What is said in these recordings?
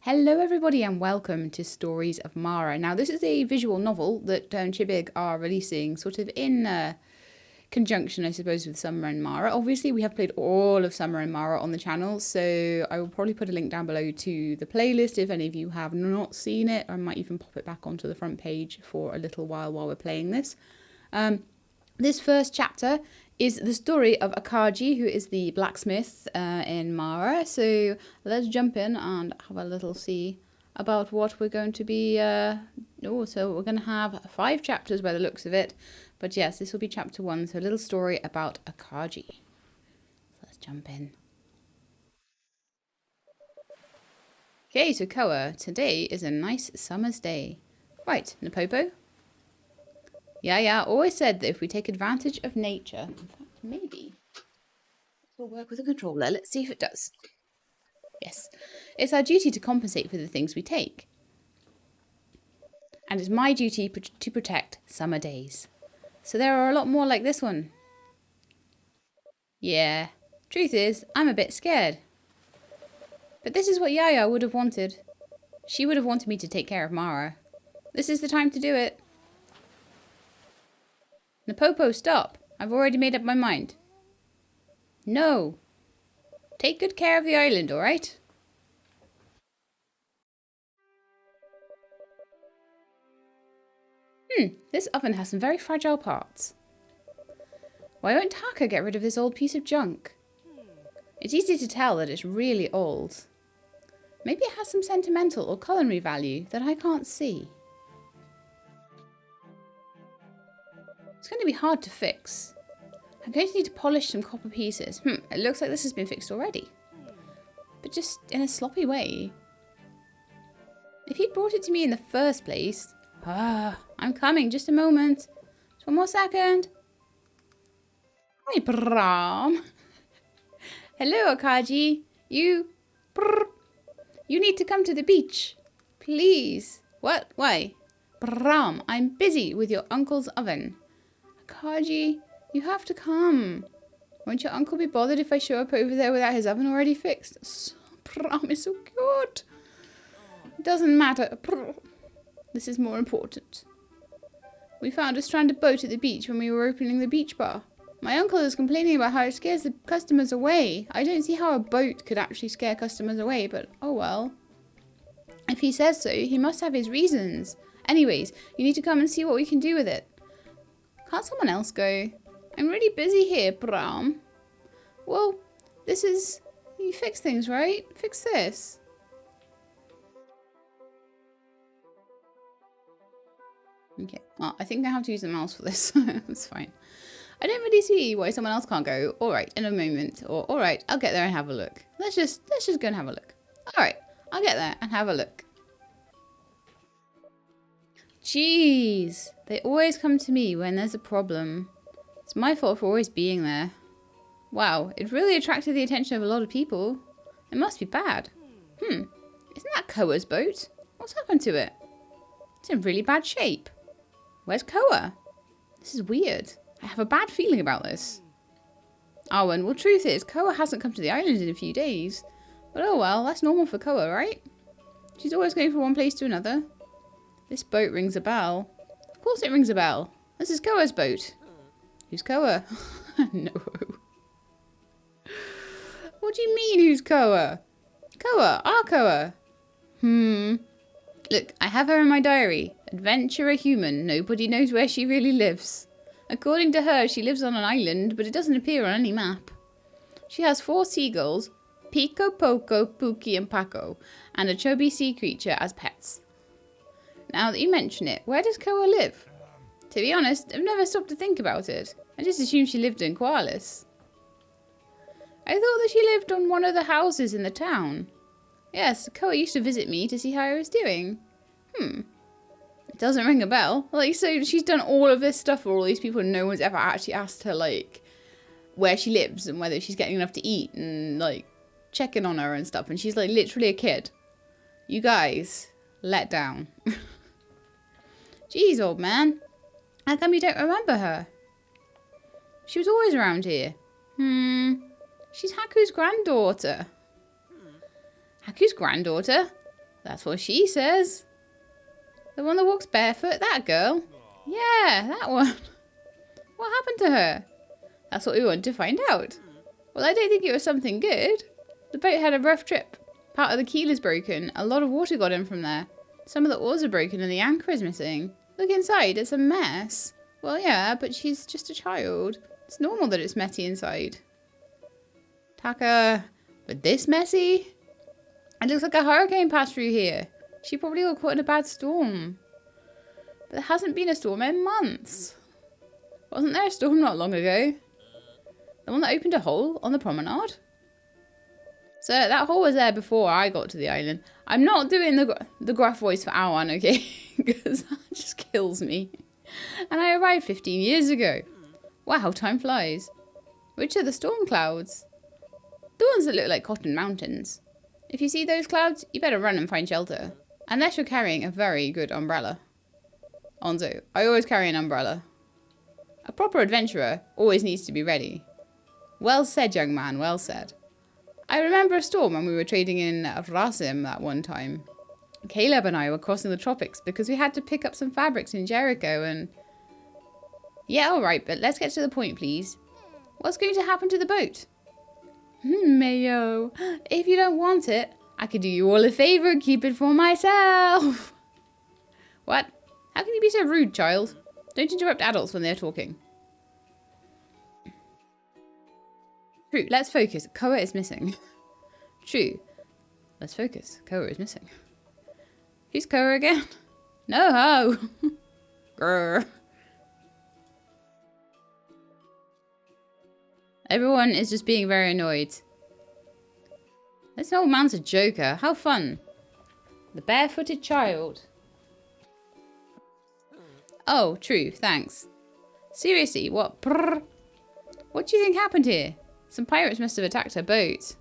Hello everybody and welcome to Stories of Mara. Now this is a visual novel that Chibig are releasing sort of in conjunction, I suppose, with Summer and Mara. Obviously we have played all of Summer and Mara on the channel, so I will probably put a link down below to the playlist if any of you have not seen it. I might even pop it back onto the front page for a little while we're playing this. This first chapter is the story of Akaji, who is the blacksmith in Mara. So let's jump in and have a little see about what we're going to be... so we're going to have 5 chapters by the looks of it. But yes, this will be chapter 1, so a little story about Akaji. So let's jump in. Okay, so Koa, today is a nice summer's day. Right, Napopo? Yeah, always said that if we take advantage of nature, in fact, maybe this will work with a controller. Let's see if it does. Yes, it's our duty to compensate for the things we take. And it's my duty to protect summer days. So there are a lot more like this one. Yeah, truth is, I'm a bit scared. But this is what Yaya would have wanted. She would have wanted me to take care of Mara. This is the time to do it. Napopo, stop. I've already made up my mind. No. Take good care of the island, all right? This oven has some very fragile parts. Why won't Taka get rid of this old piece of junk? It's easy to tell that it's really old. Maybe it has some sentimental or culinary value that I can't see. It's going to be hard to fix. I'm going to need to polish some copper pieces. It looks like this has been fixed already. But just in a sloppy way. If he'd brought it to me in the first place... I'm coming, just a moment. Just one more second. Hi, Bram. Hello, Akaji. You need to come to the beach. Please. What? Why? Bram, I'm busy with your uncle's oven. Akaji, you have to come. Won't your uncle be bothered if I show up over there without his oven already fixed? Bram is so cute. It doesn't matter. This is more important. We found a stranded boat at the beach when we were opening the beach bar. My uncle is complaining about how it scares the customers away. I don't see how a boat could actually scare customers away, but oh well. If he says so, he must have his reasons. Anyways, you need to come and see what we can do with it. Can't someone else go? I'm really busy here, Bram. Well, this is... You fix things, right? Fix this. Okay, well, I think I have to use the mouse for this. That's fine. I don't really see why someone else can't go. All right, in a moment. Or all right, I'll get there and have a look. Let's just go and have a look. All right, I'll get there and have a look. Jeez, they always come to me when there's a problem. It's my fault for always being there. Wow, it really attracted the attention of a lot of people. It must be bad. Isn't that Koa's boat? What's happened to it? It's in really bad shape. Where's Koa? This is weird. I have a bad feeling about this. Oh, and well, truth is, Koa hasn't come to the island in a few days. But oh well, that's normal for Koa, right? She's always going from one place to another. This boat rings a bell. Of course it rings a bell. This is Koa's boat. Who's Koa? No. What do you mean, who's Koa? Koa, our Koa. Look, I have her in my diary. Adventurer human. Nobody knows where she really lives. According to her, she lives on an island, but it doesn't appear on any map. She has 4 seagulls, Pico, Poco, Pookie, and Paco, and a chubby sea creature as pets. Now that you mention it, where does Koa live? To be honest, I've never stopped to think about it. I just assumed she lived in Koalis. I thought that she lived on one of the houses in the town. Yes, Koa used to visit me to see how I was doing. It doesn't ring a bell. Like, so she's done all of this stuff for all these people and no one's ever actually asked her, like, where she lives and whether she's getting enough to eat and, like, checking on her and stuff. And she's, like, literally a kid. You guys, let down. Jeez, old man. How come you don't remember her? She was always around here. She's Haku's granddaughter. Haku's granddaughter? That's what she says. The one that walks barefoot? That girl? Yeah, that one. What happened to her? That's what we want to find out. Well, I don't think it was something good. The boat had a rough trip. Part of the keel is broken. A lot of water got in from there. Some of the oars are broken and the anchor is missing. Look inside, it's a mess. Well, yeah, but she's just a child. It's normal that it's messy inside. Taka, but this messy? It looks like a hurricane passed through here. She probably got caught in a bad storm. But there hasn't been a storm in months. Wasn't there a storm not long ago? The one that opened a hole on the promenade? So that hole was there before I got to the island. I'm not doing the gruff voice for Awan, okay? Because that just kills me. And I arrived 15 years ago. Wow, time flies. Which are the storm clouds? The ones that look like cotton mountains. If you see those clouds, you better run and find shelter. Unless you're carrying a very good umbrella. Onzo, I always carry an umbrella. A proper adventurer always needs to be ready. Well said, young man, well said. I remember a storm when we were trading in Rasim that one time. Caleb and I were crossing the tropics because we had to pick up some fabrics in Jericho and... Yeah, alright, but let's get to the point, please. What's going to happen to the boat? Mayo, if you don't want it, I could do you all a favour and keep it for myself. What? How can you be so rude, child? Don't interrupt adults when they're talking. True, let's focus. Koa is missing. True. Let's focus. Koa is missing. Who's Koa again? No ho! Grr. Everyone is just being very annoyed. This old man's a joker. How fun. The barefooted child. Oh, true. Thanks. Seriously, what? Brrr. What do you think happened here? Some pirates must have attacked her boat.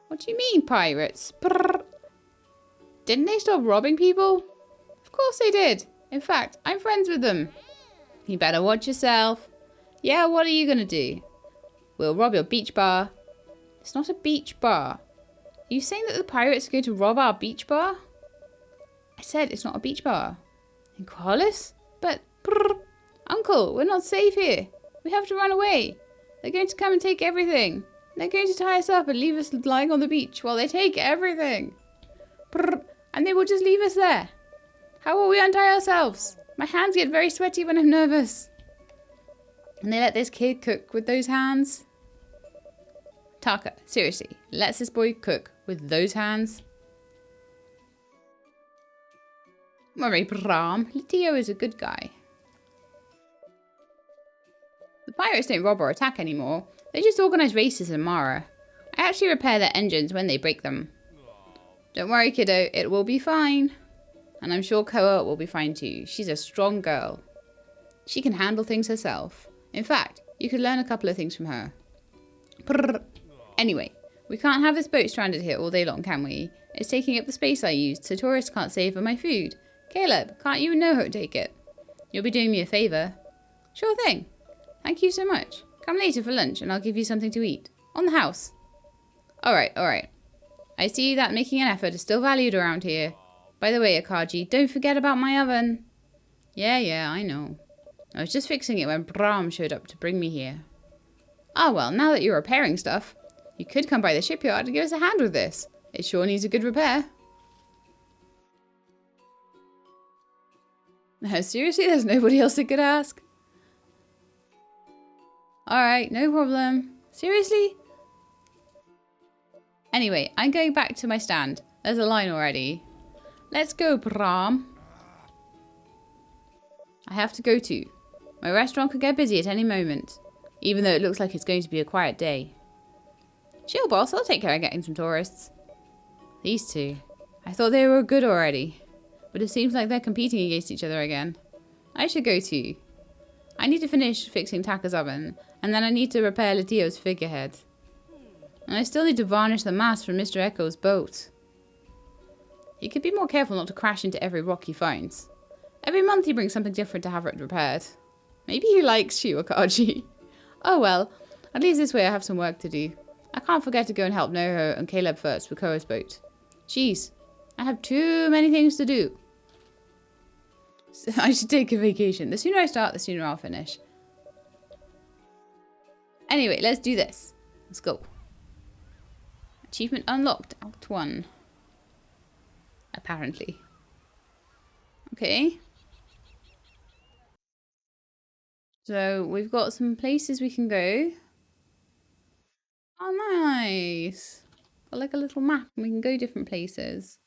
What do you mean, pirates? Brrr. Didn't they stop robbing people? Of course they did. In fact, I'm friends with them. You better watch yourself. Yeah, what are you going to do? We'll rob your beach bar. It's not a beach bar. Are you saying that the pirates are going to rob our beach bar? I said it's not a beach bar. In Koalas? But, brrr, Uncle, we're not safe here. We have to run away. They're going to come and take everything. They're going to tie us up and leave us lying on the beach while they take everything. Brrr, and they will just leave us there. How will we untie ourselves? My hands get very sweaty when I'm nervous. And they let this kid cook with those hands? Taka, seriously, lets this boy cook with those hands? Worry, Bram. Litio is a good guy. The pirates don't rob or attack anymore. They just organise races in Mara. I actually repair their engines when they break them. Don't worry, kiddo. It will be fine. And I'm sure Koa will be fine too. She's a strong girl. She can handle things herself. In fact, you could learn a couple of things from her. Brrr. Anyway, we can't have this boat stranded here all day long, can we? It's taking up the space I used, so tourists can't savour my food. Caleb, can't you and Noho take it? You'll be doing me a favour. Sure thing. Thank you so much. Come later for lunch and I'll give you something to eat. On the house. Alright, alright. I see that making an effort is still valued around here. By the way, Akaji, don't forget about my oven. Yeah, I know. I was just fixing it when Bram showed up to bring me here. Ah, well, now that you're repairing stuff, you could come by the shipyard and give us a hand with this. It sure needs a good repair. No, seriously, there's nobody else that could ask? Alright, no problem. Seriously? Anyway, I'm going back to my stand. There's a line already. Let's go, Bram. I have to go too. My restaurant could get busy at any moment, even though it looks like it's going to be a quiet day. Chill, boss. I'll take care of getting some tourists. These two. I thought they were good already, but it seems like they're competing against each other again. I should go too. I need to finish fixing Taka's oven, and then I need to repair Letio's figurehead. And I still need to varnish the mast from Mr. Echo's boat. He could be more careful not to crash into every rock he finds. Every month he brings something different to have it repaired. Maybe he likes you, Akaji. Oh well, at least this way I have some work to do. I can't forget to go and help Noho and Caleb first with Koa's boat. Jeez, I have too many things to do. So I should take a vacation. The sooner I start, the sooner I'll finish. Anyway, let's do this. Let's go. Achievement unlocked. Act 1. Apparently. Okay. So we've got some places we can go. Oh, nice. Got like a little map and we can go different places.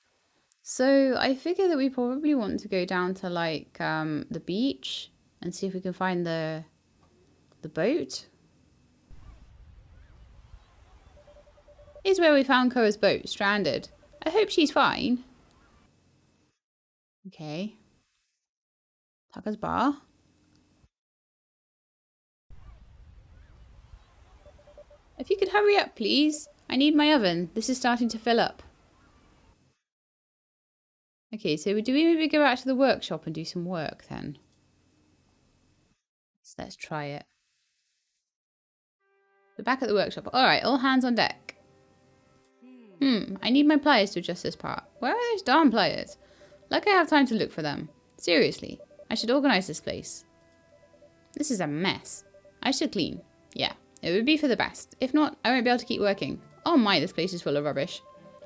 So I figure that we probably want to go down to like the beach and see if we can find the boat. Here's where we found Koa's boat, stranded. I hope she's fine. Okay. Taka's bar. If you could hurry up, please. I need my oven. This is starting to fill up. Okay, so do we maybe go back to the workshop and do some work then? So let's try it. We're back at the workshop. Alright, all hands on deck. I need my pliers to adjust this part. Where are those darn pliers? Like I have time to look for them. Seriously, I should organise this place. This is a mess. I should clean. Yeah, it would be for the best. If not, I won't be able to keep working. Oh my, this place is full of rubbish.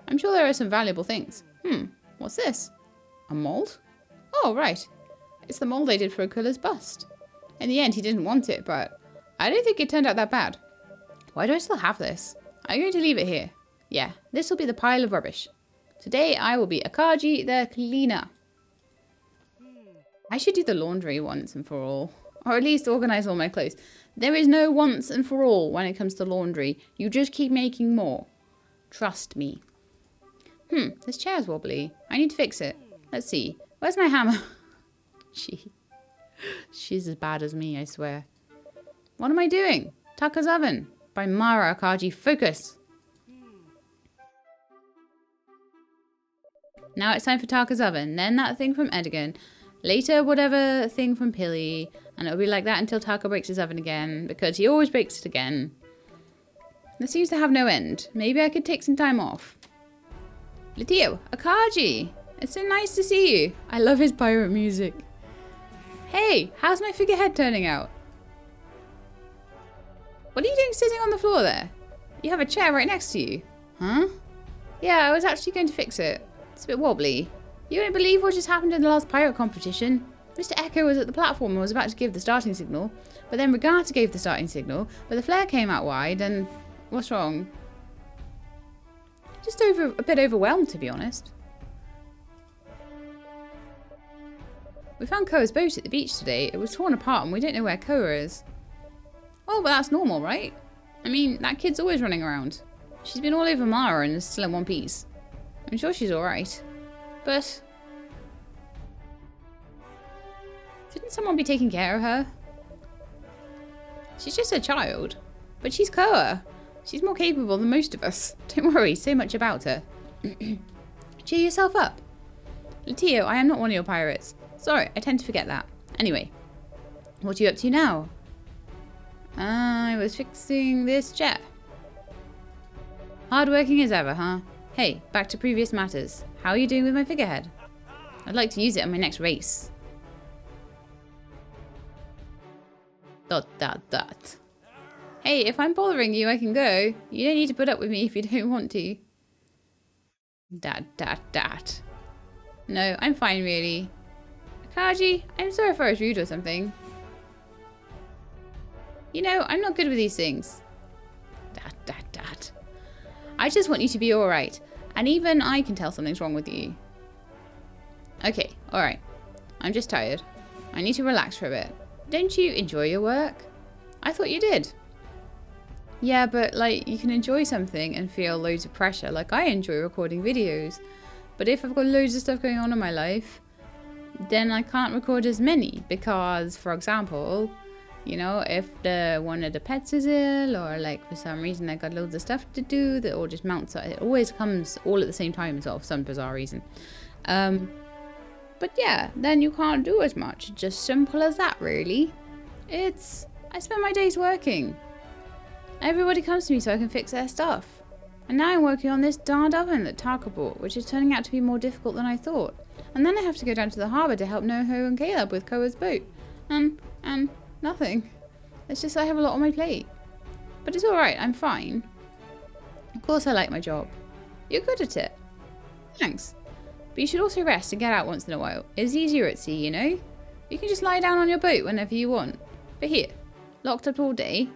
I'm sure there are some valuable things. What's this? A mould? Oh, right. It's the mould I did for Aquilah's bust. In the end, he didn't want it, but I don't think it turned out that bad. Why do I still have this? I'm going to leave it here. Yeah, this will be the pile of rubbish. Today, I will be Akaji the cleaner. I should do the laundry once and for all. Or at least organise all my clothes. There is no once and for all when it comes to laundry. You just keep making more. Trust me. This chair's wobbly. I need to fix it. Let's see. Where's my hammer? She's as bad as me, I swear. What am I doing? Taka's Oven by Mara Akaji. Focus. Now it's time for Taka's Oven. Then that thing from Edigan. Later, whatever thing from Pilly. And it'll be like that until Taka breaks his oven again. Because he always breaks it again. This seems to have no end. Maybe I could take some time off. Letio, Akaji. It's so nice to see you. I love his pirate music. Hey, how's my figurehead turning out? What are you doing sitting on the floor there? You have a chair right next to you. Huh? Yeah, I was actually going to fix it. It's a bit wobbly. You won't believe what just happened in the last pirate competition. Mr. Echo was at the platform and was about to give the starting signal, but then Regatta gave the starting signal, but the flare came out wide and... What's wrong? Just a bit overwhelmed, to be honest. We found Koa's boat at the beach today. It was torn apart and we don't know where Koa is. Oh, but that's normal, right? I mean, that kid's always running around. She's been all over Mara and is still in one piece. I'm sure she's alright. But... shouldn't someone be taking care of her? She's just a child. But she's Koa. She's more capable than most of us. Don't worry, so much about her. Cheer yourself up. Letio, I am not one of your pirates. Sorry, I tend to forget that. Anyway, what are you up to now? I was fixing this chair. Hardworking as ever, huh? Hey, back to previous matters. How are you doing with my figurehead? I'd like to use it in my next race. ... Hey, if I'm bothering you, I can go. You don't need to put up with me if you don't want to. ... No, I'm fine, really. Akaji, I'm sorry if I was rude or something. You know, I'm not good with these things. ... I just want you to be alright. And even I can tell something's wrong with you. Okay, alright. I'm just tired. I need to relax for a bit. Don't you enjoy your work? I thought you did. Yeah, but like, you can enjoy something and feel loads of pressure. Like, I enjoy recording videos. But if I've got loads of stuff going on in my life, then I can't record as many. Because, for example, you know, if one of the pets is ill, or like for some reason I got loads of stuff to do that all just mounts up. It always comes all at the same time, sort of, for some bizarre reason. But yeah, then you can't do as much. Just simple as that, really. I spend my days working. Everybody comes to me so I can fix their stuff. And now I'm working on this darned oven that Taka bought, which is turning out to be more difficult than I thought. And then I have to go down to the harbour to help Noho and Caleb with Koa's boat. And nothing. It's just I have a lot on my plate. But it's alright, I'm fine. Of course I like my job. You're good at it. Thanks. But you should also rest and get out once in a while. It's easier at sea, you know? You can just lie down on your boat whenever you want. But here, locked up all day?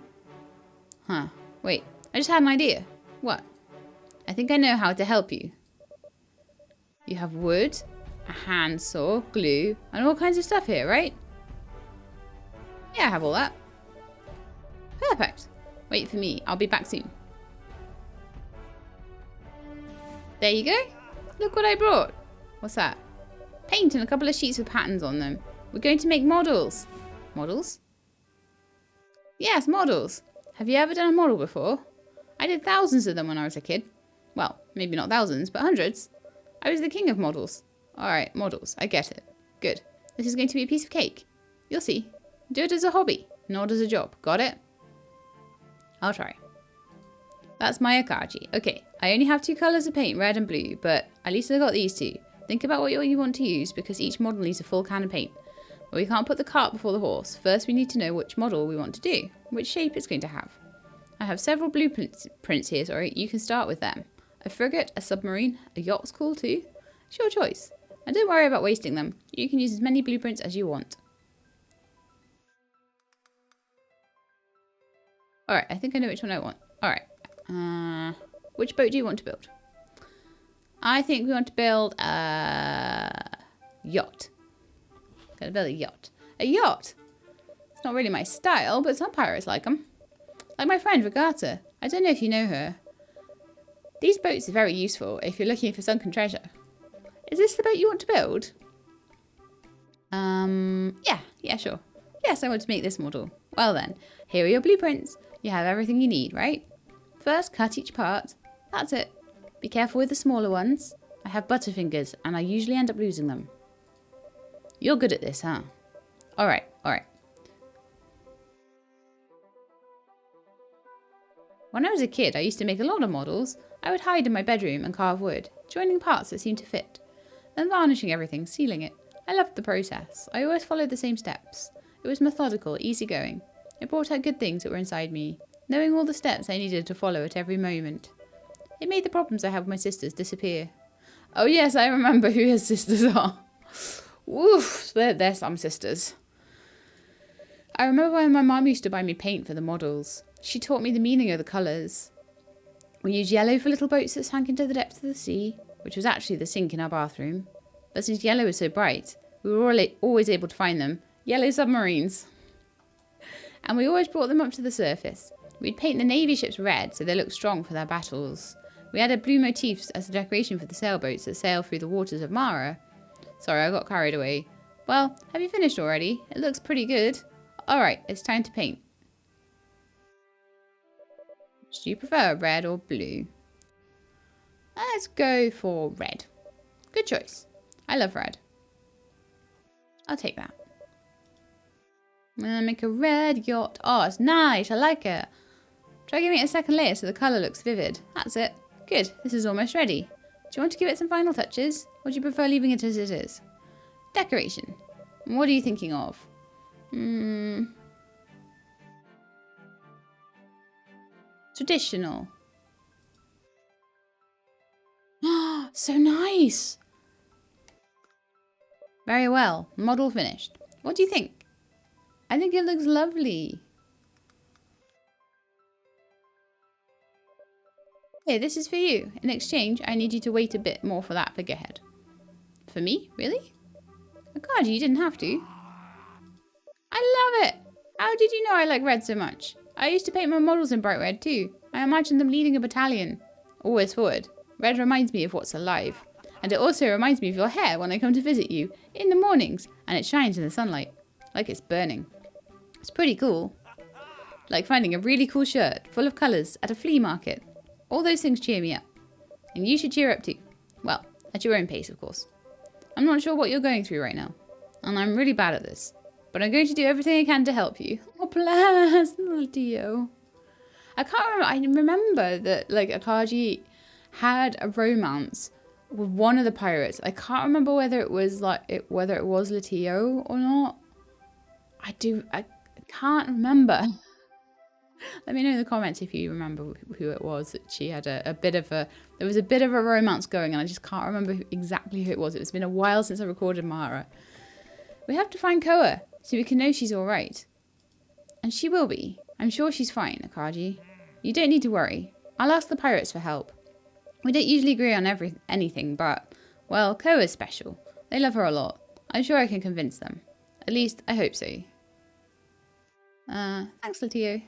Huh. Wait, I just had an idea. What? I think I know how to help you. You have wood, a handsaw, glue, and all kinds of stuff here, right? Yeah, I have all that. Perfect. Wait for me. I'll be back soon. There you go. Look what I brought. What's that? Paint and a couple of sheets with patterns on them. We're going to make models. Models? Yes, models. Have you ever done a model before? I did thousands of them when I was a kid. Well, maybe not thousands, but hundreds. I was the king of models. Alright, models. I get it. Good. This is going to be a piece of cake. You'll see. Do it as a hobby, not as a job. Got it? I'll try. That's my Akaji. Okay, I only have 2 colours of paint, red and blue, but at least I got these 2. Think about what you want to use, because each model needs a full can of paint. But we can't put the cart before the horse. First we need to know which model we want to do, which shape it's going to have. I have several blueprints here, you can start with them. A frigate, a submarine, a yacht's cool too. It's your choice. And don't worry about wasting them. You can use as many blueprints as you want. Alright, I think I know which one I want. Alright. Which boat do you want to build? I think we want to build a yacht. Gonna build a yacht. A yacht! It's not really my style, but some pirates like them. Like my friend Regatta. I don't know if you know her. These boats are very useful if you're looking for sunken treasure. Is this the boat you want to build? Yeah, sure. Yes, I want to make this model. Well then, here are your blueprints. You have everything you need, right? First, cut each part. That's it. Be careful with the smaller ones. I have butterfingers, and I usually end up losing them. You're good at this, huh? Alright. When I was a kid, I used to make a lot of models. I would hide in my bedroom and carve wood, joining parts that seemed to fit. Then varnishing everything, sealing it. I loved the process. I always followed the same steps. It was methodical, easygoing. It brought out good things that were inside me, knowing all the steps I needed to follow at every moment. It made the problems I had with my sisters disappear. Oh yes, I remember who his sisters are. Woof, they're some sisters. I remember when my mum used to buy me paint for the models. She taught me the meaning of the colours. We used yellow for little boats that sank into the depths of the sea, which was actually the sink in our bathroom. But since yellow was so bright, we were always able to find them. Yellow submarines. And we always brought them up to the surface. We'd paint the navy ships red so they looked strong for their battles. We added blue motifs as a decoration for the sailboats that sail through the waters of Mara. Sorry, I got carried away. Well, have you finished already? It looks pretty good. Alright, it's time to paint. Do you prefer red or blue? Let's go for red. Good choice. I love red. I'll take that. I'm gonna make a red yacht. Oh, it's nice. I like it. Try giving it a second layer so the colour looks vivid. That's it. Good. This is almost ready. Do you want to give it some final touches? Or do you prefer leaving it as it is? Decoration. What are you thinking of? Traditional. So nice. Very well. Model finished. What do you think? I think it looks lovely. Here, this is for you. In exchange, I need you to wait a bit more for that figurehead. For me? Really? Akaji, you didn't have to. I love it! How did you know I like red so much? I used to paint my models in bright red too. I imagined them leading a battalion. Always forward. Red reminds me of what's alive. And it also reminds me of your hair when I come to visit you in the mornings, and it shines in the sunlight, like it's burning. It's pretty cool. Like finding a really cool shirt full of colours at a flea market. All those things cheer me up. And you should cheer up too. Well, at your own pace, of course. I'm not sure what you're going through right now, and I'm really bad at this. But I'm going to do everything I can to help you. Oh, bless, little Dio. I can't remember. I remember that like Akaji had a romance with one of the pirates. I can't remember whether it was whether it was Latio or not. I can't remember. Let me know in the comments if you remember who it was that she had there was a bit of a romance going, and I just can't remember exactly who it was. It's been a while since I recorded Mara. We have to find Koa so we can know she's all right. And she will be. I'm sure she's fine, Akaji. You don't need to worry. I'll ask the pirates for help. We don't usually agree on anything, but, well, Koa's special. They love her a lot. I'm sure I can convince them. At least, I hope so. Thanks, Latio.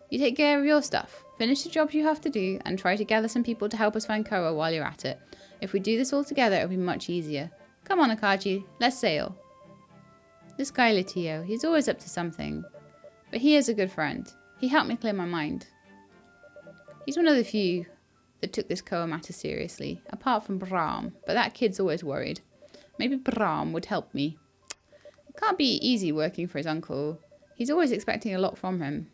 You take care of your stuff. Finish the jobs you have to do, and try to gather some people to help us find Koa while you're at it. If we do this all together, it'll be much easier. Come on, Akaji. Let's sail. This guy, Latio, he's always up to something. But he is a good friend. He helped me clear my mind. He's one of the few that took this Koa matter seriously, apart from Brahm, but that kid's always worried. Maybe Brahm would help me. It can't be easy working for his uncle. He's always expecting a lot from him.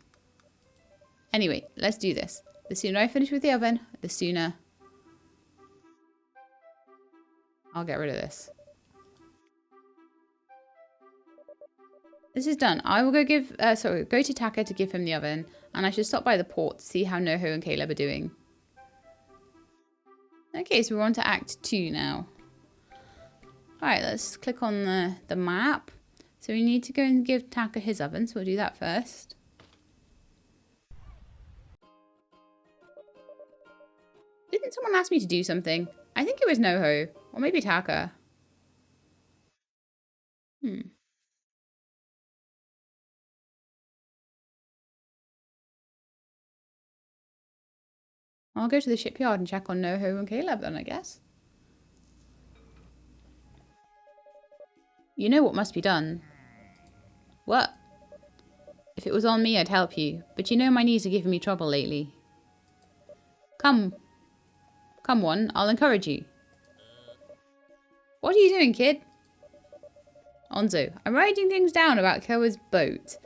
Anyway, let's do this. The sooner I finish with the oven, the sooner I'll get rid of this. This is done. I will go go to Taka to give him the oven, and I should stop by the port to see how Noho and Caleb are doing. Okay, so we're on to Act 2 now. Alright, let's click on the map. So we need to go and give Taka his oven, so we'll do that first. Didn't someone ask me to do something? I think it was Noho, or maybe Taka. I'll go to the shipyard and check on Noho and Caleb then, I guess. You know what must be done. What? If it was on me, I'd help you, but you know my knees are giving me trouble lately. Come on, I'll encourage you. What are you doing, kid? Onzo, I'm writing things down about Koa's boat.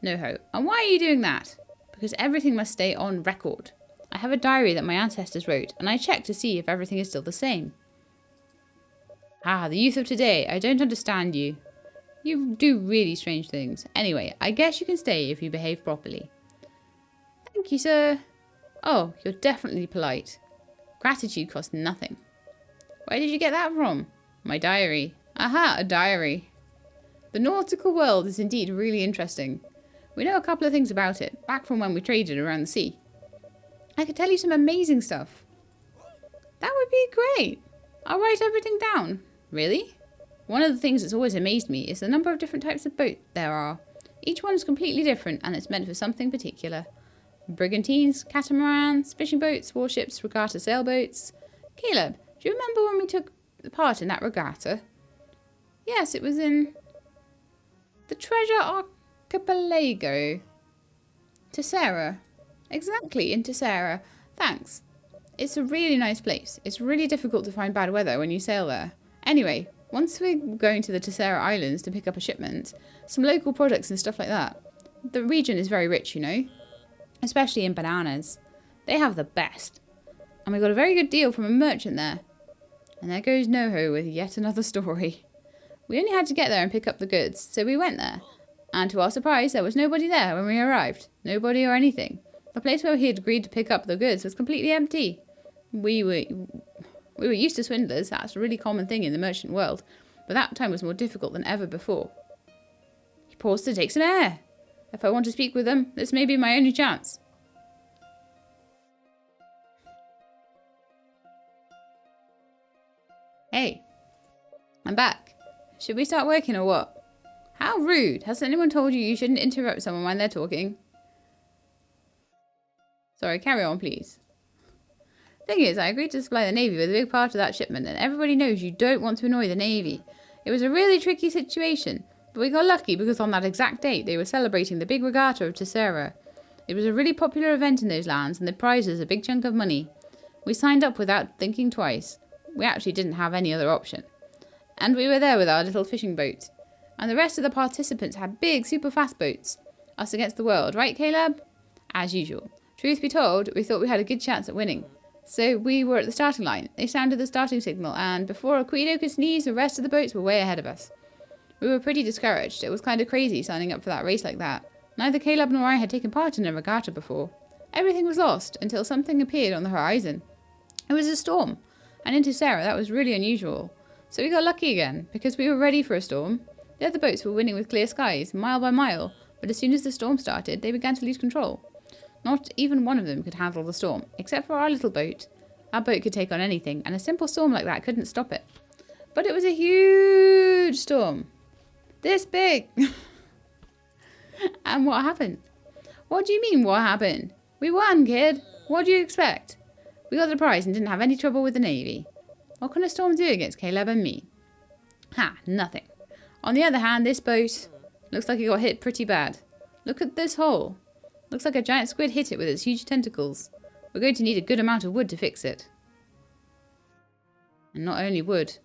Noho, and why are you doing that? Because everything must stay on record. I have a diary that my ancestors wrote, and I check to see if everything is still the same. Ah, the youth of today, I don't understand you. You do really strange things. Anyway, I guess you can stay if you behave properly. Thank you, sir. Oh, you're definitely polite. Gratitude costs nothing. Where did you get that from? My diary. Aha, a diary. The nautical world is indeed really interesting. We know a couple of things about it, back from when we traded around the sea. I could tell you some amazing stuff. That would be great. I'll write everything down. Really? One of the things that's always amazed me is the number of different types of boat there are. Each one is completely different and it's meant for something particular. Brigantines, catamarans, fishing boats, warships, regatta sailboats. Caleb, do you remember when we took part in that regatta? Yes, it was in the Treasure Archipelago. Tessera. Exactly, in Tessera. Thanks. It's a really nice place. It's really difficult to find bad weather when you sail there. Anyway, once we're going to the Tessera Islands to pick up a shipment, some local products and stuff like that. The region is very rich, you know. Especially in bananas. They have the best. And we got a very good deal from a merchant there. And there goes Noho with yet another story. We only had to get there and pick up the goods, so we went there. And to our surprise, there was nobody there when we arrived. Nobody or anything. The place where he had agreed to pick up the goods was completely empty. We were used to swindlers. That's a really common thing in the merchant world. But that time was more difficult than ever before. He paused to take some air. If I want to speak with them, this may be my only chance. Hey, I'm back. Should we start working or what? How rude. Has anyone told you you shouldn't interrupt someone when they're talking? Sorry, carry on, please. Thing is, I agreed to supply the Navy with a big part of that shipment, and everybody knows you don't want to annoy the Navy. It was a really tricky situation, but we got lucky because on that exact date they were celebrating the big regatta of Tessera. It was a really popular event in those lands, and the prize was a big chunk of money. We signed up without thinking twice. We actually didn't have any other option. And we were there with our little fishing boat. And the rest of the participants had big, super fast boats. Us against the world, right, Caleb? as usual. Truth be told, we thought we had a good chance at winning. So we were at the starting line. They sounded the starting signal, and before Aquino could sneeze, the rest of the boats were way ahead of us. We were pretty discouraged. It was kind of crazy signing up for that race like that. Neither Caleb nor I had taken part in a regatta before. Everything was lost until something appeared on the horizon. It was a storm, and into Sarah that was really unusual. So we got lucky again, because we were ready for a storm. The other boats were winning with clear skies, mile by mile, but as soon as the storm started, they began to lose control. Not even one of them could handle the storm, except for our little boat. Our boat could take on anything, and a simple storm like that couldn't stop it. But it was a huge storm. This big. And what happened? What do you mean, what happened? We won, kid. What do you expect? We got the prize and didn't have any trouble with the Navy. What can a storm do against Caleb and me? Ha, nothing. On the other hand, this boat looks like it got hit pretty bad. Look at this hole. Looks like a giant squid hit it with its huge tentacles. We're going to need a good amount of wood to fix it. And not only wood.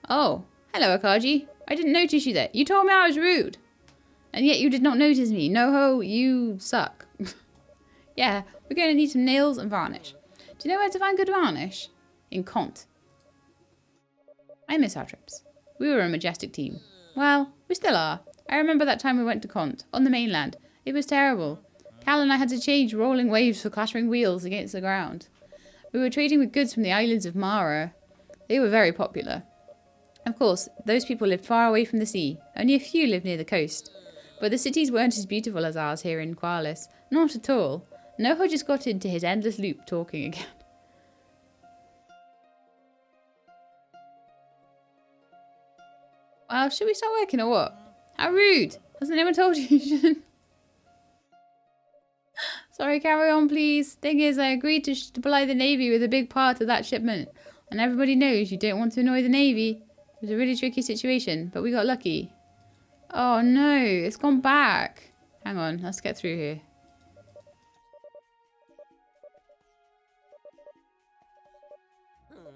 Oh, hello, Akaji. I didn't notice you there. You told me I was rude. And yet you did not notice me. No-ho, you suck. Yeah, we're going to need some nails and varnish. Do you know where to find good varnish? In Kont. I miss our trips. We were a majestic team. Well, we still are. I remember that time we went to Kont, on the mainland. It was terrible. Cal and I had to change rolling waves for clattering wheels against the ground. We were trading with goods from the islands of Mara. They were very popular. Of course, those people lived far away from the sea. Only a few lived near the coast. But the cities weren't as beautiful as ours here in Qualis. Not at all. Noho just got into his endless loop talking again. Well, should we start working or what? How rude! Hasn't anyone told you you shouldn't? Sorry, carry on, please. Thing is, I agreed to supply the Navy with a big part of that shipment. And everybody knows you don't want to annoy the Navy. It was a really tricky situation, but we got lucky. Oh no, it's gone back. Hang on, let's get through here.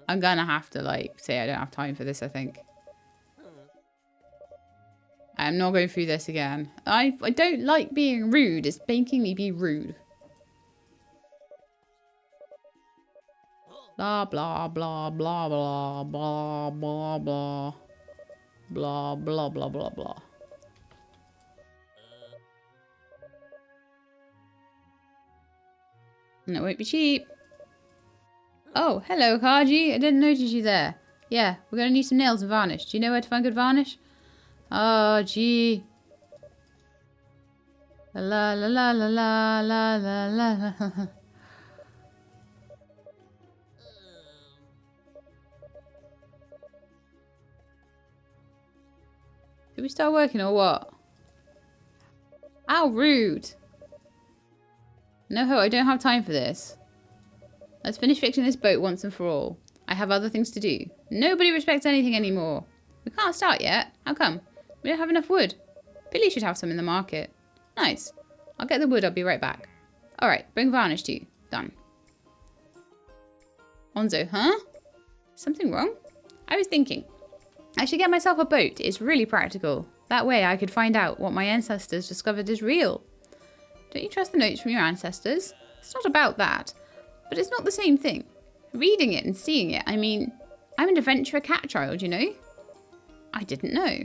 I'm gonna have to, say I don't have time for this, I think. I'm not going through this again. I don't like being rude. It's making me be rude. Blah, blah, blah, blah, blah, blah, blah, blah. Blah, blah, blah, blah, blah. And it won't be cheap. Oh, hello, Akaji. I didn't notice you there. Yeah, we're going to need some nails and varnish. Do you know where to find good varnish? Oh, gee. La la la la la la la la la. Did we start working or what? How rude. No, I don't have time for this. Let's finish fixing this boat once and for all. I have other things to do. Nobody respects anything anymore. We can't start yet. How come? We don't have enough wood. Billy should have some in the market. Nice. I'll get the wood. I'll be right back. Alright, bring varnish too. Done. Onzo, huh? Something wrong? I was thinking, I should get myself a boat. It's really practical. That way I could find out what my ancestors discovered is real. Don't you trust the notes from your ancestors? It's not about that. But it's not the same thing. Reading it and seeing it, I mean, I'm an adventurer cat child, you know? I didn't know.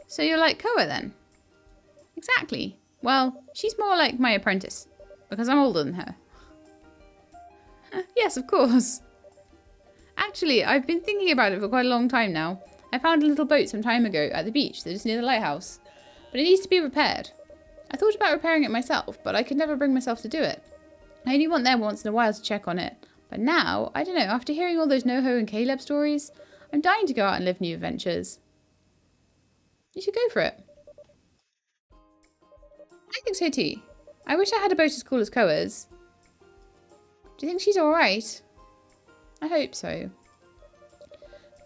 So you're like Koa then? Exactly. Well, she's more like my apprentice, because I'm older than her. Yes, of course. Actually, I've been thinking about it for quite a long time now. I found a little boat some time ago at the beach that is near the lighthouse, but it needs to be repaired. I thought about repairing it myself, but I could never bring myself to do it. I only went there once in a while to check on it, but now, I don't know, after hearing all those Noho and Caleb stories, I'm dying to go out and live new adventures. You should go for it. I think so too. I wish I had a boat as cool as Koa's. Do you think she's alright? I hope so.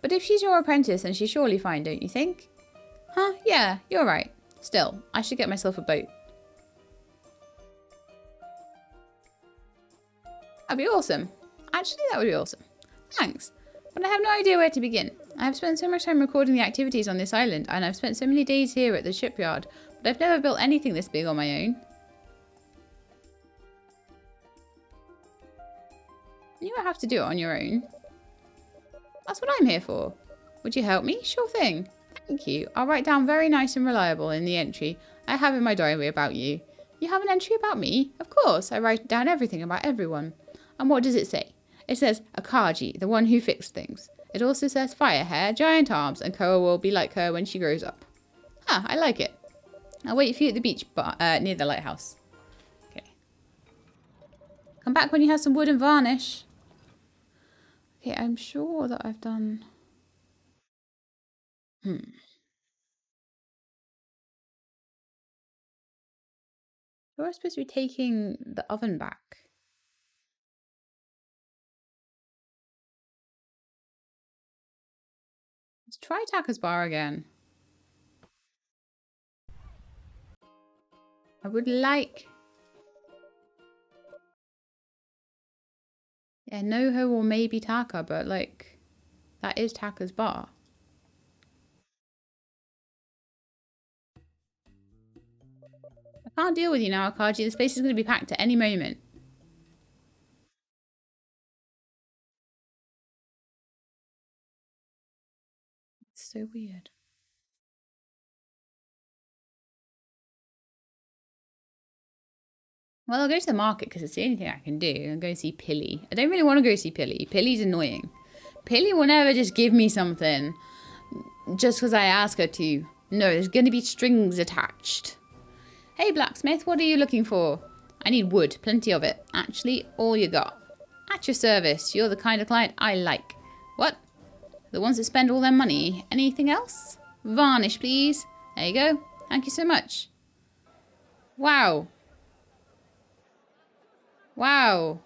But if she's your apprentice, then she's surely fine, don't you think? Huh? Yeah, you're right. Still, I should get myself a boat. That'd be awesome. Actually, that would be awesome. Thanks. But I have no idea where to begin. I have spent so much time recording the activities on this island, and I've spent so many days here at the shipyard, but I've never built anything this big on my own. You won't have to do it on your own. That's what I'm here for. Would you help me? Sure thing. Thank you. I'll write down very nice and reliable in the entry I have in my diary about you. You have an entry about me? Of course. I write down everything about everyone. And what does it say? It says Akaji, the one who fixed things. It also says fire hair, giant arms, and Koa will be like her when she grows up. Ah, I like it. I'll wait for you at the beach near the lighthouse. Okay. Come back when you have some wood and varnish. Okay, I'm sure that I've done... So we're supposed to be taking the oven back. Let's try Taka's bar again. I would like... Yeah, Noho or maybe Taka, but like... That is Taka's bar. I can't deal with you now, Akaji. This place is going to be packed at any moment. It's so weird. Well, I'll go to the market because it's the only thing I can do. I'll go see Pilly. I don't really want to go see Pilly. Pilly's annoying. Pilly will never just give me something just because I ask her to. No, there's going to be strings attached. Hey, blacksmith, what are you looking for? I need wood, plenty of it. Actually, all you got. At your service. You're the kind of client I like. What? The ones that spend all their money. Anything else? Varnish, please. There you go. Thank you so much. Wow. Wow.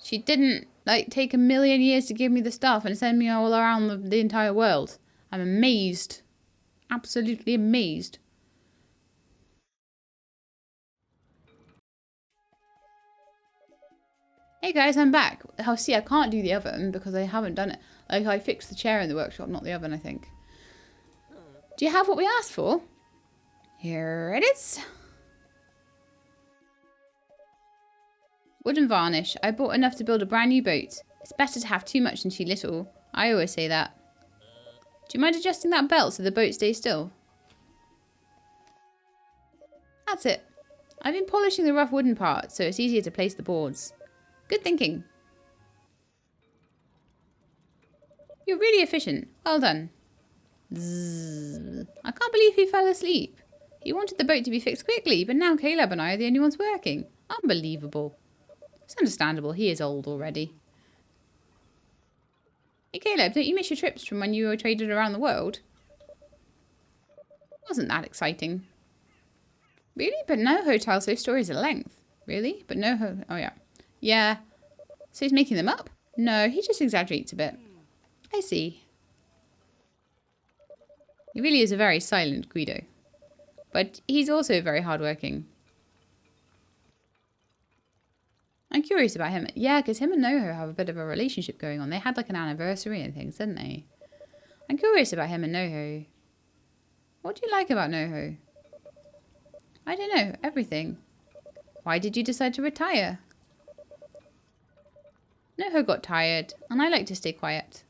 She didn't, like, take a million years to give me the stuff and send me all around the entire world. I'm amazed. Absolutely amazed. Hey guys, I'm back. Oh, see, I can't do the oven because I haven't done it. Like, I fixed the chair in the workshop, not the oven, I think. Do you have what we asked for? Here it is. Wood and varnish. I bought enough to build a brand new boat. It's better to have too much than too little. I always say that. Do you mind adjusting that belt so the boat stays still? That's it. I've been polishing the rough wooden parts so it's easier to place the boards. Good thinking. You're really efficient. Well done. Zzz. I can't believe he fell asleep. He wanted the boat to be fixed quickly, but now Caleb and I are the only ones working. Unbelievable. It's understandable. He is old already. Hey Caleb, don't you miss your trips from when you were traded around the world? Wasn't that exciting? Really? But no tells those stories at length. Really? But no. Oh yeah. Yeah. So he's making them up? No, he just exaggerates a bit. I see. He really is a very silent Guido. But he's also very hardworking. I'm curious about him. Yeah, because him and Noho have a bit of a relationship going on. They had like an anniversary and things, didn't they? I'm curious about him and Noho. What do you like about Noho? I don't know. Everything. Why did you decide to retire? Noho got tired, and I like to stay quiet.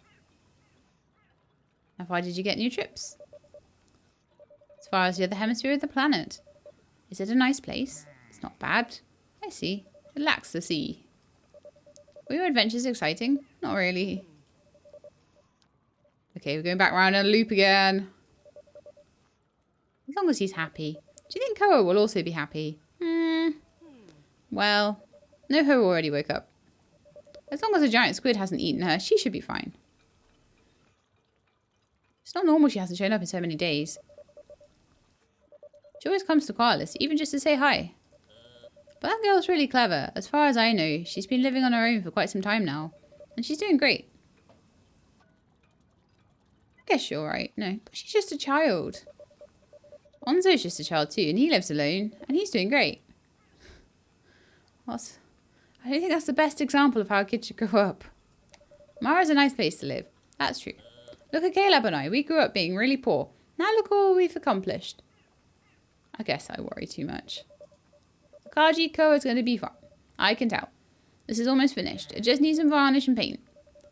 And why did you get new trips? As far as the other hemisphere of the planet. Is it a nice place? It's not bad. I see. It lacks the sea. Were your adventures exciting? Not really. Okay, we're going back around in a loop again. As long as he's happy. Do you think Koa will also be happy? Well, Noho already woke up. As long as a giant squid hasn't eaten her, she should be fine. It's not normal she hasn't shown up in so many days. She always comes to Koalas, even just to say hi. But that girl's really clever. As far as I know, she's been living on her own for quite some time now. And she's doing great. I guess you're right. No, but she's just a child. Onzo's just a child too, and he lives alone. And he's doing great. What? I don't think that's the best example of how a kid should grow up. Mara's a nice place to live. That's true. Look at Caleb and I. We grew up being really poor. Now look all we've accomplished. I guess I worry too much. Akaji Koa's going to be fine. I can tell. This is almost finished. It just needs some varnish and paint.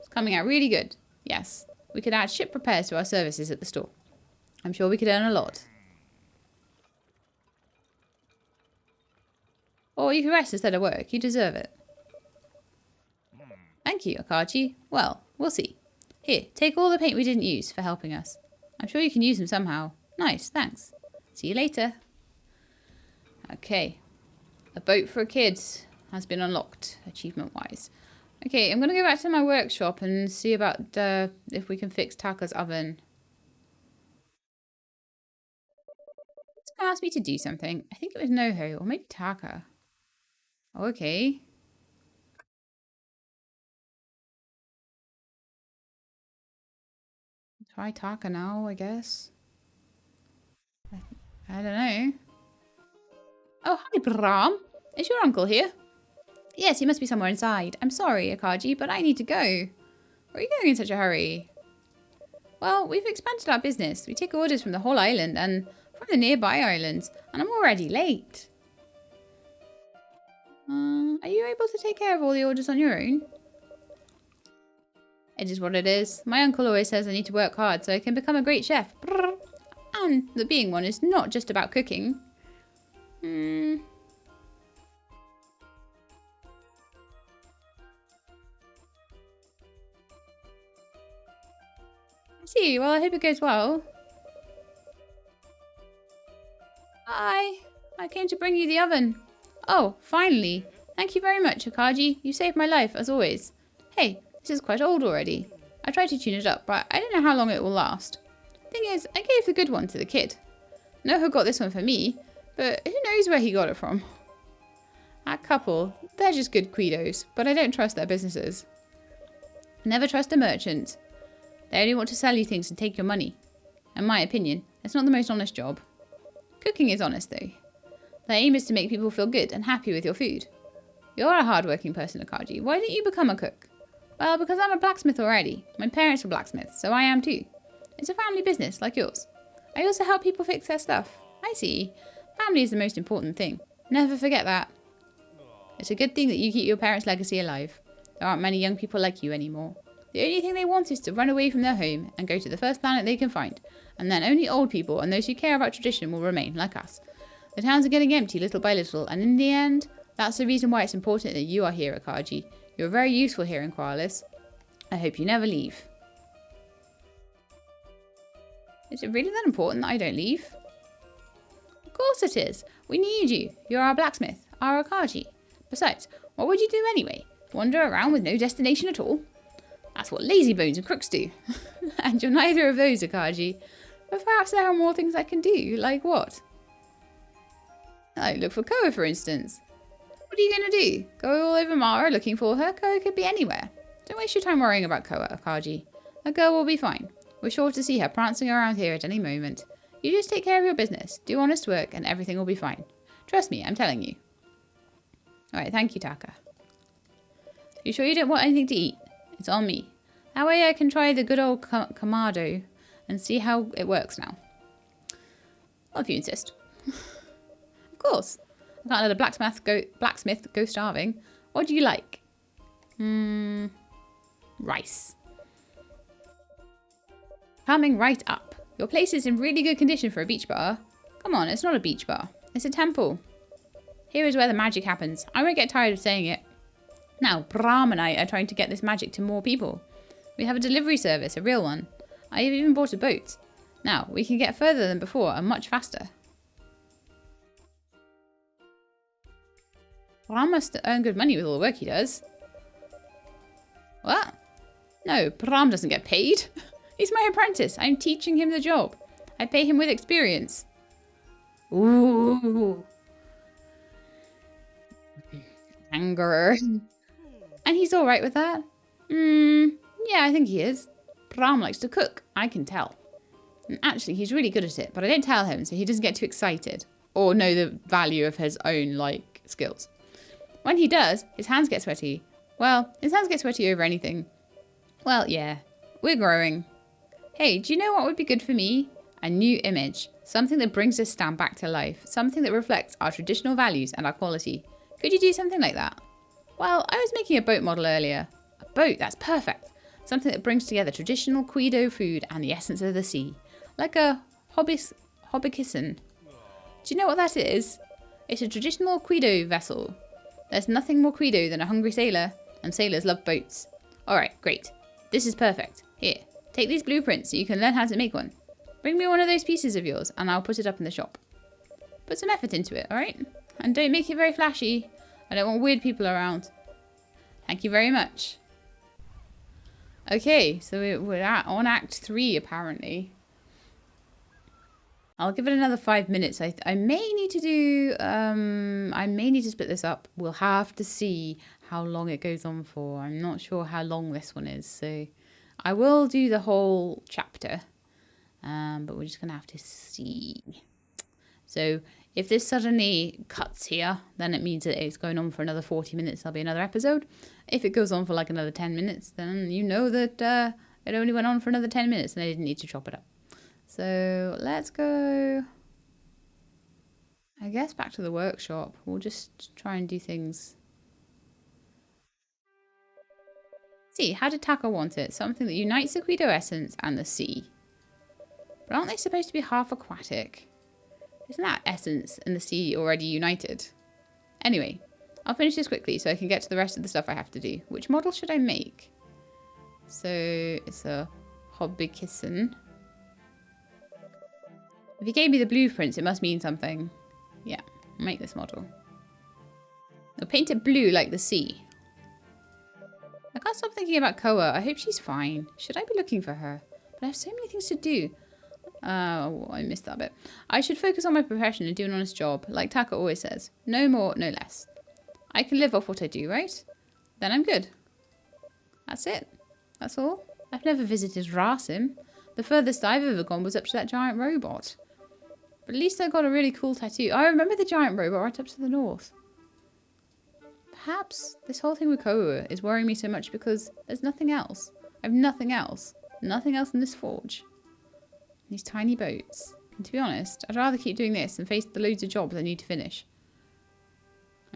It's coming out really good. Yes. We could add ship repairs to our services at the store. I'm sure we could earn a lot. Or you could rest instead of work. You deserve it. Thank you, Akaji. Well, we'll see. Here, take all the paint we didn't use for helping us. I'm sure you can use them somehow. Nice, thanks. See you later. Okay. A boat for kids has been unlocked, achievement-wise. Okay, I'm going to go back to my workshop and see about if we can fix Taka's oven. It's going to ask me to do something. I think it was Noho, or maybe Taka. Okay. Try Taka now, I guess. I don't know. Oh, hi, Brahm. Is your uncle here? Yes, he must be somewhere inside. I'm sorry, Akaji, but I need to go. Where are you going in such a hurry? Well, we've expanded our business. We take orders from the whole island and from the nearby islands, and I'm already late. Are you able to take care of all the orders on your own? It is what it is. My uncle always says I need to work hard so I can become a great chef. And that being one is not just about cooking. I see. Well, I hope it goes well. Hi. I came to bring you the oven. Oh, finally. Thank you very much, Akaji. You saved my life, as always. Hey, this is quite old already. I tried to tune it up, but I don't know how long it will last. Thing is, I gave the good one to the kid. Noho got this one for me, but who knows where he got it from. That couple, they're just good queedos, but I don't trust their businesses. Never trust a merchant. They only want to sell you things and take your money. In my opinion, it's not the most honest job. Cooking is honest, though. The aim is to make people feel good and happy with your food. You're a hard-working person, Akaji. Why didn't you become a cook? Well, because I'm a blacksmith already. My parents were blacksmiths, so I am too. It's a family business, like yours. I also help people fix their stuff. I see. Family is the most important thing. Never forget that. It's a good thing that you keep your parents' legacy alive. There aren't many young people like you anymore. The only thing they want is to run away from their home and go to the first planet they can find. And then only old people and those who care about tradition will remain, like us. The towns are getting empty little by little, and in the end, that's the reason why it's important that you are here, Akaji. You're very useful here in Koalas. I hope you never leave. Is it really that important that I don't leave? Of course it is. We need you. You're our blacksmith, our Akaji. Besides, what would you do anyway? Wander around with no destination at all? That's what lazy bones and crooks do. And you're neither of those, Akaji. But perhaps there are more things I can do. Like what? I look for Koa, for instance. What are you going to do? Go all over Mara looking for her? Koa could be anywhere. Don't waste your time worrying about Koa, Akaji. A girl will be fine. We're sure to see her prancing around here at any moment. You just take care of your business, do honest work, and everything will be fine. Trust me, I'm telling you. Alright, thank you, Taka. You sure you don't want anything to eat? It's on me. That way I can try the good old Kamado and see how it works now. Well, if you insist. Of course. I can't let a blacksmith go starving. What do you like? Rice. Coming right up. Your place is in really good condition for a beach bar. Come on, it's not a beach bar. It's a temple. Here is where the magic happens. I won't get tired of saying it. Now, Brahm and I are trying to get this magic to more people. We have a delivery service, a real one. I have even bought a boat. Now, we can get further than before and much faster. Brahm must earn good money with all the work he does. What? No, Brahm doesn't get paid. He's my apprentice. I'm teaching him the job. I pay him with experience. Ooh. Anger. And he's alright with that? Yeah, I think he is. Brahm likes to cook. I can tell. And actually, he's really good at it, but I don't tell him so he doesn't get too excited. Or know the value of his own, skills. When he does, his hands get sweaty. Well, his hands get sweaty over anything. Well, yeah. We're growing. Hey, do you know what would be good for me? A new image. Something that brings this stamp back to life. Something that reflects our traditional values and our quality. Could you do something like that? Well, I was making a boat model earlier. A boat, that's perfect. Something that brings together traditional Quido food and the essence of the sea. Like a hobbikisson. Do you know what that is? It's a traditional Quido vessel. There's nothing more Quido than a hungry sailor, and sailors love boats. Alright, great. This is perfect. Here, take these blueprints so you can learn how to make one. Bring me one of those pieces of yours, and I'll put it up in the shop. Put some effort into it, alright? And don't make it very flashy. I don't want weird people around. Thank you very much. Okay, so we're on Act 3, apparently. I'll give it another 5 minutes. I may need to do... I may need to split this up. We'll have to see how long it goes on for. I'm not sure how long this one is, so... I will do the whole chapter. But we're just going to have to see. So, if this suddenly cuts here, then it means that it's going on for another 40 minutes. There'll be another episode. If it goes on for like another 10 minutes, then you know that it only went on for another 10 minutes and I didn't need to chop it up. So, let's go, I guess, back to the workshop. We'll just try and do things. See, how did Taka want it? Something that unites the Quido essence and the sea. But aren't they supposed to be half aquatic? Isn't that essence and the sea already united? Anyway, I'll finish this quickly so I can get to the rest of the stuff I have to do. Which model should I make? So, it's a hobbikisson. If you gave me the blueprints, it must mean something. Yeah, I'll make this model. I'll paint it blue like the sea. I can't stop thinking about Koa. I hope she's fine. Should I be looking for her? But I have so many things to do. Oh, I missed that bit. I should focus on my profession and do an honest job, like Taka always says. No more, no less. I can live off what I do, right? Then I'm good. That's it. That's all. I've never visited Rasim. The furthest I've ever gone was up to that giant robot. But at least I got a really cool tattoo. I remember the giant robot right up to the north. Perhaps this whole thing with Koa is worrying me so much because there's nothing else. I have nothing else. Nothing else in this forge. These tiny boats. And to be honest, I'd rather keep doing this than face the loads of jobs I need to finish.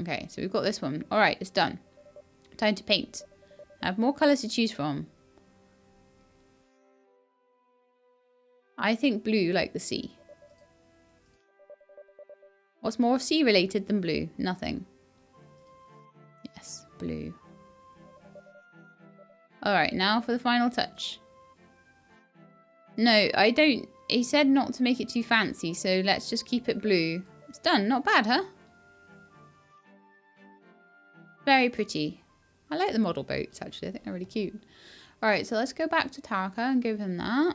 Okay, so we've got this one. Alright, it's done. Time to paint. I have more colours to choose from. I think blue like the sea. What's more sea related than blue? Nothing. Yes, blue. Alright, now for the final touch. No, I don't. He said not to make it too fancy, so let's just keep it blue. It's done. Not bad, huh? Very pretty. I like the model boats, actually. I think they're really cute. Alright, so let's go back to Taka and give him that.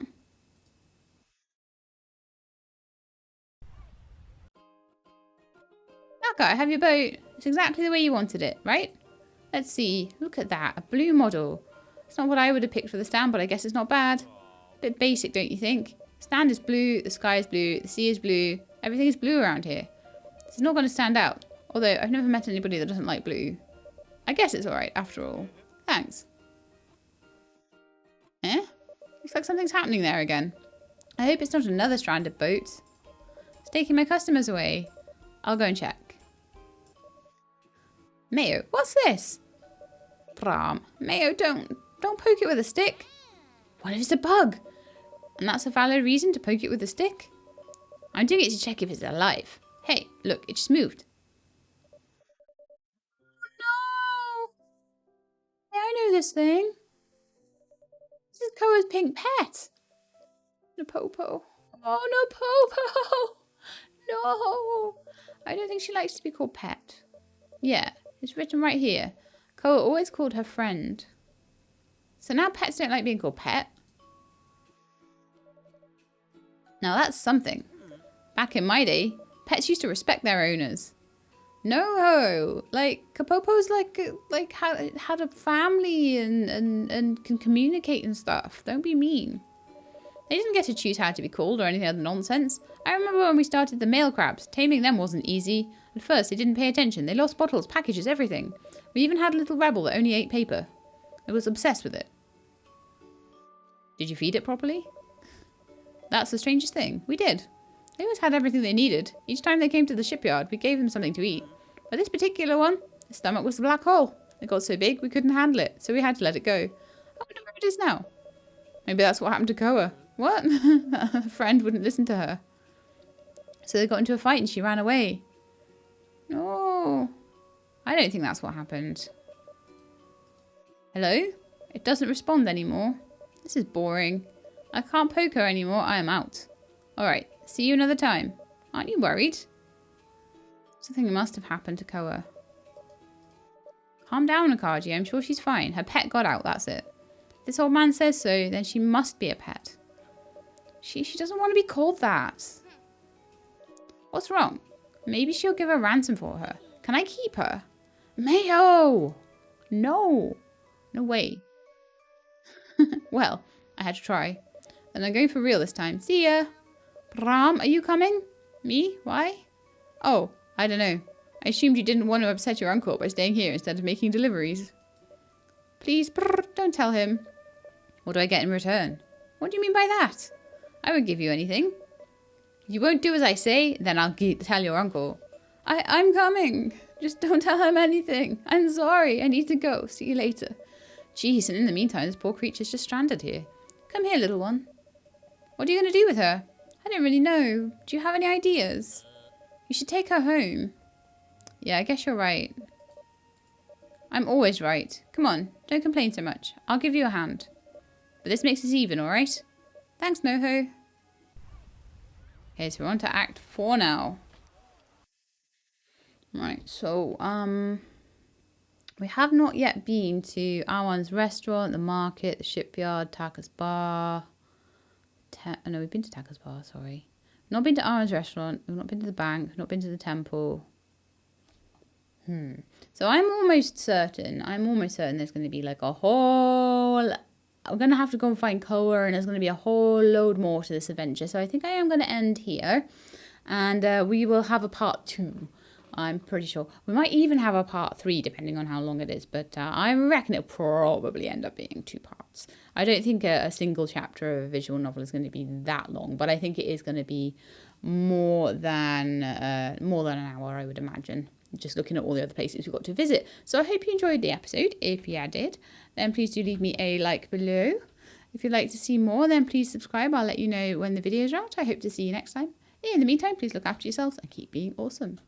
Taka, I have your boat. It's exactly the way you wanted it, right? Let's see. Look at that. A blue model. It's not what I would have picked for the stand, but I guess it's not bad. Bit basic, don't you think? Stand is blue, the sky is blue, the sea is blue, everything is blue around here. It's not going to stand out. Although, I've never met anybody that doesn't like blue. I guess it's alright, after all. Thanks. Eh? Looks like something's happening there again. I hope it's not another stranded boat. It's taking my customers away. I'll go and check. Mayo, what's this? Bram, Mayo, don't poke it with a stick. What if it's a bug? And that's a valid reason to poke it with a stick? I'm doing it to check if it's alive. Hey, look, it just moved. Oh, no! Yeah, I know this thing. This is Koa's pink pet. Napopo. Oh, Napopo! No! I don't think she likes to be called pet. Yeah, it's written right here. Koa always called her friend. So now pets don't like being called pet. Now that's something. Back in my day, pets used to respect their owners. No, like Kapopo's like had a family and can communicate and stuff. Don't be mean. They didn't get to choose how to be called or anything other nonsense. I remember when we started the male crabs, taming them wasn't easy. At first, they didn't pay attention. They lost bottles, packages, everything. We even had a little rebel that only ate paper. I was obsessed with it. Did you feed it properly? That's the strangest thing. We did. They always had everything they needed. Each time they came to the shipyard, we gave them something to eat. But this particular one, his stomach was a black hole. It got so big we couldn't handle it, so we had to let it go. I wonder where it is now. Maybe that's what happened to Koa. What? A friend wouldn't listen to her. So they got into a fight and she ran away. No. I don't think that's what happened. Hello? It doesn't respond anymore. This is boring. I can't poke her anymore. I am out. Alright, see you another time. Aren't you worried? Something must have happened to Koa. Calm down, Akaji. I'm sure she's fine. Her pet got out, that's it. If this old man says so, then she must be a pet. She doesn't want to be called that. What's wrong? Maybe she'll give a ransom for her. Can I keep her? Mayo! No. No way. Well, I had to try. And I'm going for real this time. See ya. Bram, are you coming? Me? Why? Oh, I don't know. I assumed you didn't want to upset your uncle by staying here instead of making deliveries. Please, don't tell him. What do I get in return? What do you mean by that? I won't give you anything. If you won't do as I say, then I'll tell your uncle. I'm coming. Just don't tell him anything. I'm sorry. I need to go. See you later. Jeez, and in the meantime, this poor creature's just stranded here. Come here, little one. What are you going to do with her? I don't really know. Do you have any ideas? You should take her home. Yeah, I guess you're right. I'm always right. Come on, don't complain so much. I'll give you a hand. But this makes us even, alright? Thanks, Noho. Okay, so we're on to Act 4 now. Right, so, we have not yet been to Awan's restaurant, the market, the shipyard, Taka's bar. No, we've been to Taka's bar, sorry. Not been to Awan's restaurant, we've not been to the bank, not been to the temple. So I'm almost certain there's going to be like a whole... I'm going to have to go and find Koa, and there's going to be a whole load more to this adventure. So I think I am going to end here. And we will have a part 2. I'm pretty sure. We might even have a part 3, depending on how long it is. But I reckon it'll probably end up being 2 parts. I don't think a single chapter of a visual novel is going to be that long. But I think it is going to be more than an hour, I would imagine. Just looking at all the other places we've got to visit. So I hope you enjoyed the episode. If you did, then please do leave me a like below. If you'd like to see more, then please subscribe. I'll let you know when the videos are out. I hope to see you next time. In the meantime, please look after yourselves and keep being awesome.